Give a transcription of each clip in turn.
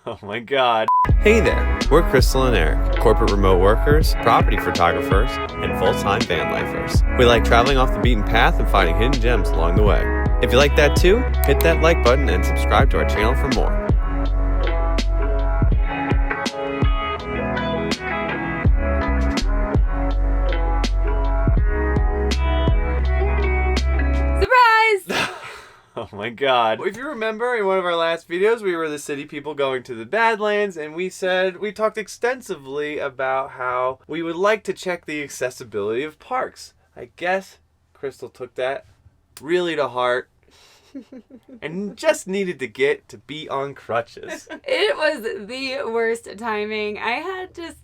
Oh my god. Hey there, we're Crystal and Eric, corporate remote workers, property photographers, and full-time van lifers. We like traveling off the beaten path and finding hidden gems along the way. If you like that too, hit that like button and subscribe to our channel for more. Oh my god. If you remember, in one of our last videos, we were the city people going to the Badlands, and we talked extensively about how we would like to check the accessibility of parks. I guess Crystal took that really to heart and just needed to get to be on crutches. It was the worst timing. I had just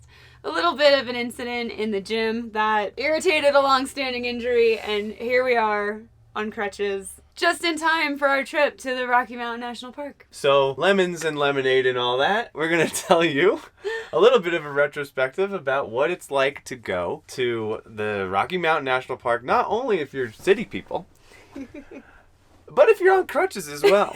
a little bit of an incident in the gym that irritated a long-standing injury, and here we are on crutches. Just in time for our trip to the Rocky Mountain National Park. So, lemons and lemonade and all that, we're going to tell you a little bit of a retrospective about what it's like to go to the Rocky Mountain National Park, not only if you're city people, but if you're on crutches as well.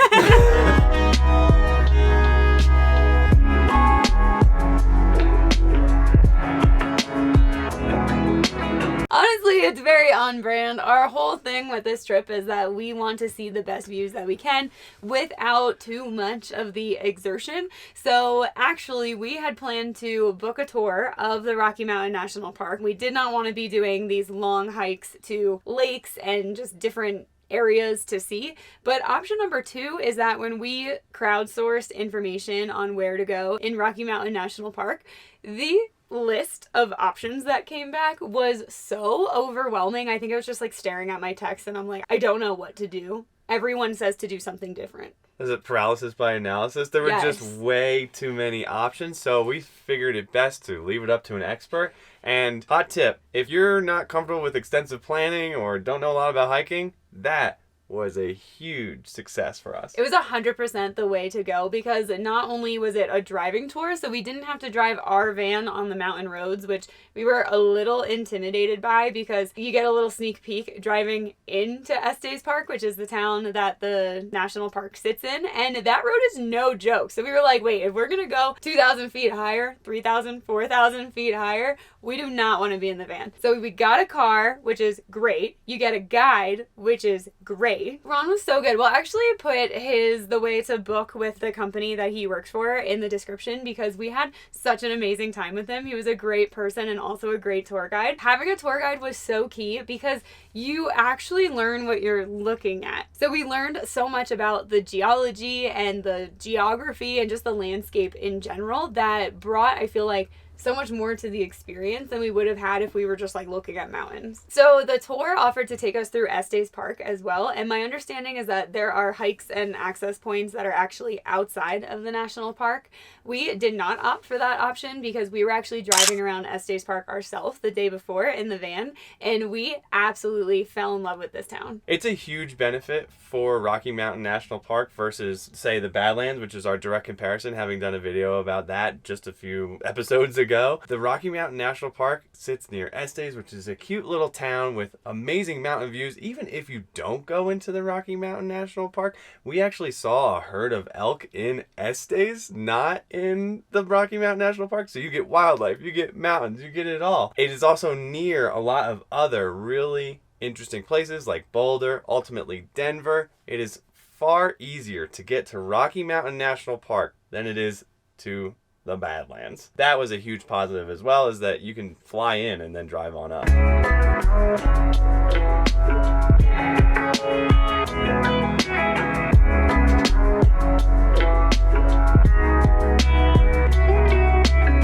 Honestly, it's very on brand. Our whole thing with this trip is that we want to see the best views that we can without too much of the exertion. So actually, we had planned to book a tour of the Rocky Mountain National Park. We did not want to be doing these long hikes to lakes and just different areas to see. But option number 2 is that when we crowdsourced information on where to go in Rocky Mountain National Park, the list of options that came back was so overwhelming. I think I was just like staring at my text and I'm like, I don't know what to do. Everyone says to do something different. Is it paralysis by analysis? There were just way too many options, so we figured it best to leave it up to an expert. And hot tip, if you're not comfortable with extensive planning or don't know a lot about hiking, that was a huge success for us. It was 100% the way to go because not only was it a driving tour, so we didn't have to drive our van on the mountain roads, which we were a little intimidated by because you get a little sneak peek driving into Estes Park, which is the town that the national park sits in, and that road is no joke. So we were like, wait, if we're gonna go 2,000 feet higher, 3,000, 4,000 feet higher, we do not want to be in the van. So we got a car, which is great. You get a guide, which is great. Ron was so good. We'll actually put the way to book with the company that he works for in the description because we had such an amazing time with him. He was a great person and also a great tour guide. Having a tour guide was so key because you actually learn what you're looking at. So we learned so much about the geology and the geography and just the landscape in general that brought, I feel like, so much more to the experience than we would have had if we were just like looking at mountains. So the tour offered to take us through Estes Park as well, and my understanding is that there are hikes and access points that are actually outside of the national park. We did not opt for that option because we were actually driving around Estes Park ourselves the day before in the van, and we absolutely fell in love with this town. It's a huge benefit for Rocky Mountain National Park versus, say, the Badlands, which is our direct comparison, having done a video about that just a few episodes ago. The Rocky Mountain National Park sits near Estes, which is a cute little town with amazing mountain views. Even if you don't go into the Rocky Mountain National Park, we actually saw a herd of elk in Estes, not in the Rocky Mountain National Park. So you get wildlife, you get mountains, you get it all. It is also near a lot of other really interesting places like Boulder, ultimately Denver. It is far easier to get to Rocky Mountain National Park than it is to the Badlands. That was a huge positive as well, is that you can fly in and then drive on up.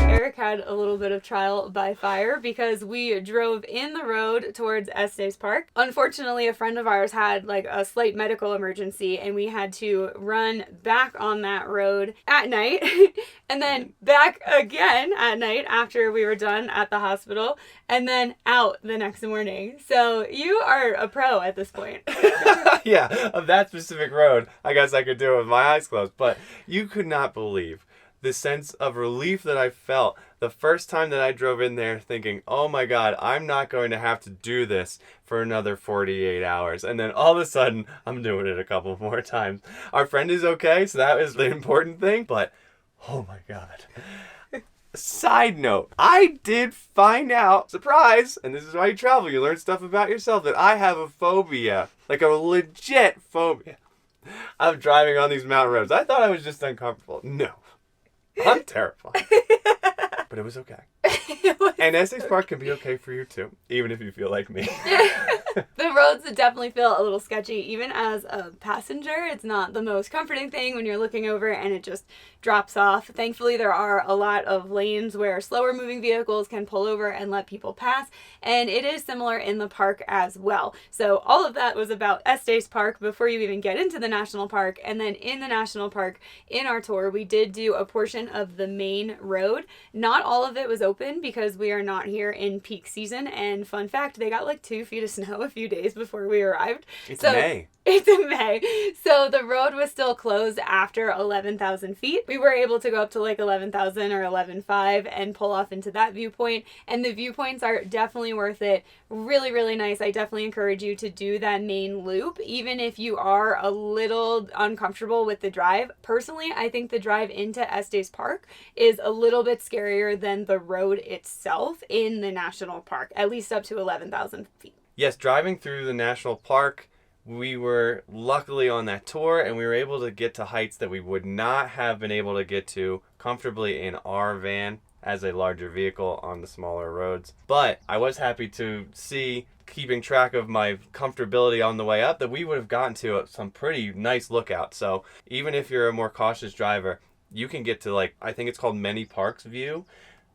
Eric had a little bit of trial by fire because we drove in the road towards Estes Park. Unfortunately, a friend of ours had like a slight medical emergency and we had to run back on that road at night and then back again at night after we were done at the hospital and then out the next morning. So you are a pro at this point. Yeah, of that specific road, I guess I could do it with my eyes closed, but you could not believe the sense of relief that I felt the first time that I drove in there thinking, oh my God, I'm not going to have to do this for another 48 hours. And then all of a sudden, I'm doing it a couple more times. Our friend is okay, so that was the important thing, but Oh my God. Side note, I did find out, surprise, and this is why you travel, you learn stuff about yourself, that I have a phobia, like a legit phobia of driving on these mountain roads. I thought I was just uncomfortable. No, I'm terrified. But it was okay. And Estes Park can be okay for you too, even if you feel like me. The roads definitely feel a little sketchy. Even as a passenger, it's not the most comforting thing when you're looking over and it just drops off. Thankfully, there are a lot of lanes where slower moving vehicles can pull over and let people pass, and it is similar in the park as well. So all of that was about Estes Park before you even get into the national park. And then in the national park, in our tour, we did do a portion of the main road. Not all of it was open because we are not here in peak season, and fun fact, they got like 2 feet of snow a few days before we arrived. It's May. It's in May. So the road was still closed after 11,000 feet. We were able to go up to like 11,000 or 11,500 and pull off into that viewpoint. And the viewpoints are definitely worth it. Really, really nice. I definitely encourage you to do that main loop, even if you are a little uncomfortable with the drive. Personally, I think the drive into Estes Park is a little bit scarier than the road itself in the national park, at least up to 11,000 feet. Yes, driving through the national park, we were luckily on that tour and we were able to get to heights that we would not have been able to get to comfortably in our van as a larger vehicle on the smaller roads. But I was happy to see, keeping track of my comfortability on the way up, that we would have gotten to some pretty nice lookouts. So even if you're a more cautious driver, you can get to, like, I think it's called Many Parks View.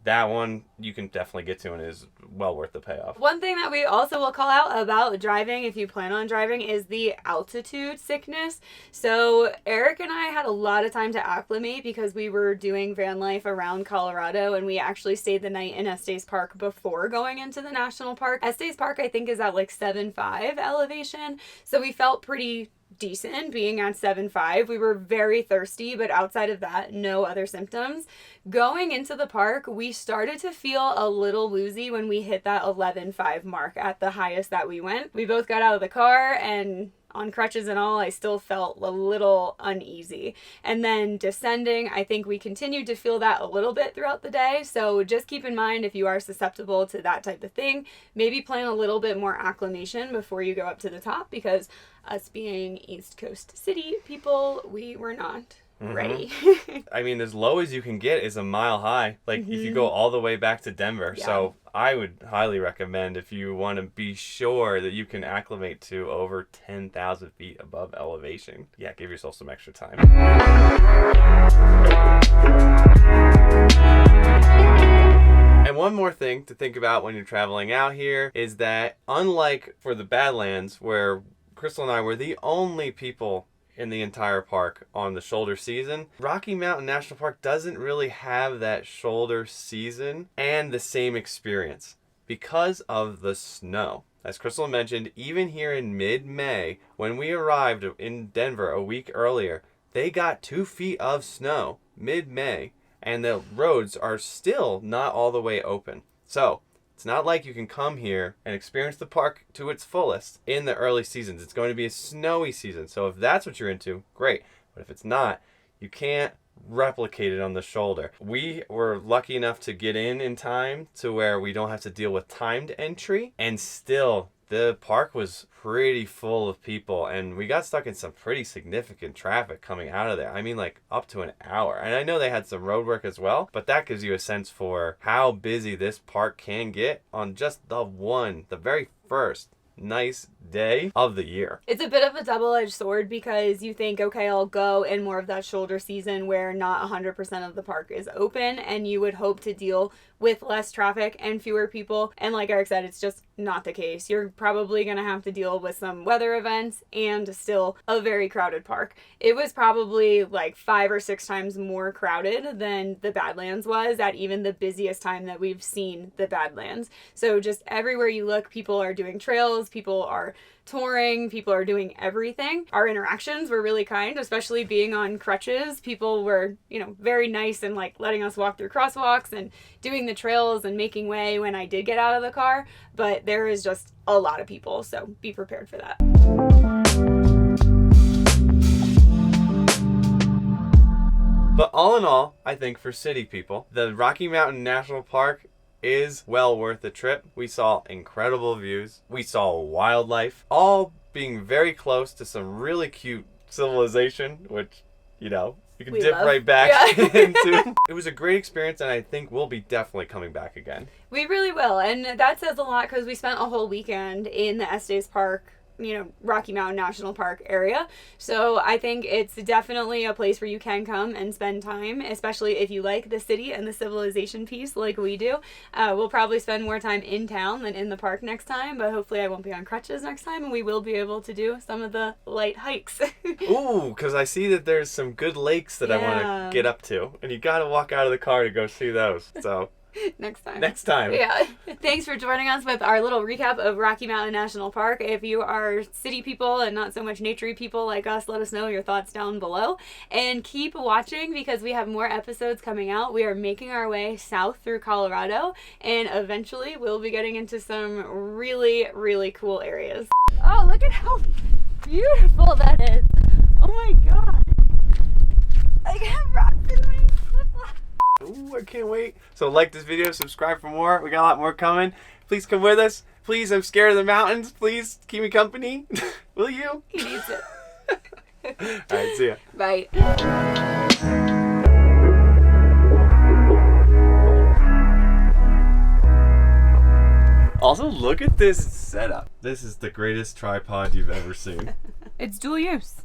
That one you can definitely get to and is well worth the payoff. One thing that we also will call out about driving, if you plan on driving, is the altitude sickness. So Eric and I had a lot of time to acclimate because we were doing van life around Colorado, and we actually stayed the night in Estes Park before going into the national park. Estes Park, I think, is at like 7.5 elevation. So we felt pretty decent being at 7.5. We were very thirsty, but outside of that, no other symptoms. Going into the park, we started to feel a little woozy when we hit that 11.5 mark at the highest that we went. We both got out of the car, and on crutches and all, I still felt a little uneasy. And then descending, I think we continued to feel that a little bit throughout the day. So just keep in mind, if you are susceptible to that type of thing, maybe plan a little bit more acclimation before you go up to the top, because us being East Coast city people, we were not ready. I mean, as low as you can get is a mile high. Like, if you go all the way back to Denver. Yeah. So I would highly recommend, if you want to be sure that you can acclimate to over 10,000 feet above elevation, yeah, give yourself some extra time. And one more thing to think about when you're traveling out here is that, unlike for the Badlands, where Crystal and I were the only people in the entire park on the shoulder season, Rocky Mountain National Park doesn't really have that shoulder season and the same experience because of the snow. As Crystal mentioned, even here in mid-May, when we arrived in Denver a week earlier, they got 2 feet of snow mid-May, and the roads are still not all the way open. So it's not like you can come here and experience the park to its fullest in the early seasons. It's going to be a snowy season. So if that's what you're into, great. But if it's not, you can't replicate it on the shoulder. We were lucky enough to get in time to where we don't have to deal with timed entry, and still the park was pretty full of people, and we got stuck in some pretty significant traffic coming out of there. I mean, like up to an hour. And I know they had some road work as well, but that gives you a sense for how busy this park can get on just the very first nice day of the year. It's a bit of a double-edged sword, because you think, okay, I'll go in more of that shoulder season where not 100% of the park is open, and you would hope to deal with less traffic and fewer people. And like Eric said, it's just not the case. You're probably going to have to deal with some weather events and still a very crowded park. It was probably like 5 or 6 times more crowded than the Badlands was at even the busiest time that we've seen the Badlands. So just everywhere you look, people are doing trails, people are touring, people are doing everything. Our interactions were really kind, especially being on crutches. People were, very nice and like letting us walk through crosswalks and doing the trails and making way when I did get out of the car. But there is just a lot of people, so be prepared for that. But all in all, I think for city people, the Rocky Mountain National Park is well worth the trip. We saw incredible views. We saw wildlife, all being very close to some really cute civilization, which, you know, you can dip right back into. It was a great experience, and I think we'll be definitely coming back again. We really will, and that says a lot because we spent a whole weekend in the Estes Park, you know, Rocky Mountain National Park area. So I think it's definitely a place where you can come and spend time, especially if you like the city and the civilization piece like we do. We'll probably spend more time in town than in the park next time, but hopefully I won't be on crutches next time and we will be able to do some of the light hikes. Ooh, because I see that there's some good lakes that I want to get up to, and you got to walk out of the car to go see those. So Next time. Yeah. Thanks for joining us with our little recap of Rocky Mountain National Park. If you are city people and not so much naturey people like us, let us know your thoughts down below. And keep watching because we have more episodes coming out. We are making our way south through Colorado, and eventually we'll be getting into some really, really cool areas. Oh, look at how beautiful that is. Oh my god. I have rocks in my flip-flops. Ooh, I can't wait. So like this video, subscribe for more. We got a lot more coming. Please come with us. Please, I'm scared of the mountains. Please keep me company. Will you? He needs it. All right, see ya. Bye. Also, look at this setup. This is the greatest tripod you've ever seen. It's dual use.